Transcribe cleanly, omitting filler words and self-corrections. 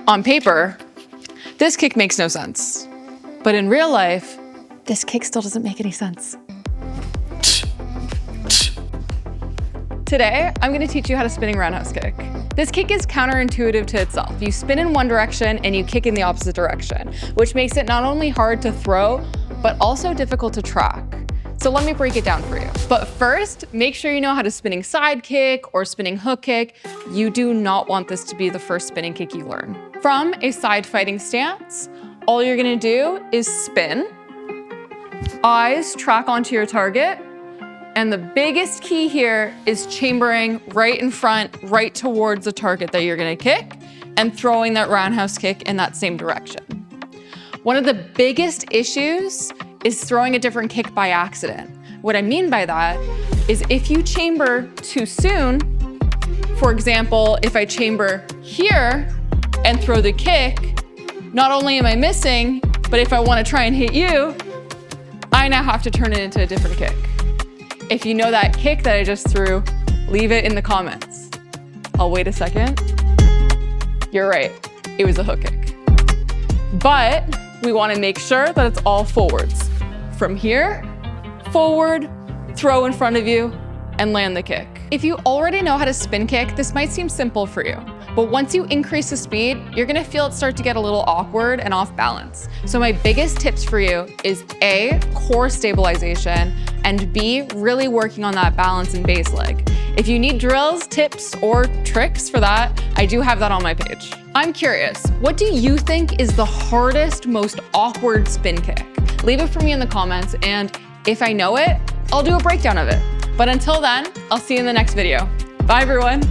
On paper, this kick makes no sense. But in real life, this kick still doesn't make any sense. Today, I'm gonna teach you how to spinning roundhouse kick. This kick is counterintuitive to itself. You spin in one direction and you kick in the opposite direction, which makes it not only hard to throw, but also difficult to track. So let me break it down for you. But first, make sure you know how to spinning side kick or spinning hook kick. You do not want this to be the first spinning kick you learn. From a side fighting stance, all you're gonna do is spin, eyes track onto your target, and the biggest key here is chambering right in front, right towards the target that you're gonna kick, and throwing that roundhouse kick in that same direction. One of the biggest issues is throwing a different kick by accident. What I mean by that is if you chamber too soon, for example, if I chamber here and throw the kick, not only am I missing, but if I wanna try and hit you, I now have to turn it into a different kick. If you know that kick that I just threw, leave it in the comments. I'll wait a second. You're right, it was a hook kick. But we wanna make sure that it's all forwards. From here, forward, throw in front of you, and land the kick. If you already know how to spin kick, this might seem simple for you. But once you increase the speed, you're gonna feel it start to get a little awkward and off balance. So my biggest tips for you is A, core stabilization, and B, really working on that balance and base leg. If you need drills, tips, or tricks for that, I do have that on my page. I'm curious, what do you think is the hardest, most awkward spin kick? Leave it for me in the comments, and if I know it, I'll do a breakdown of it. But until then, I'll see you in the next video. Bye everyone.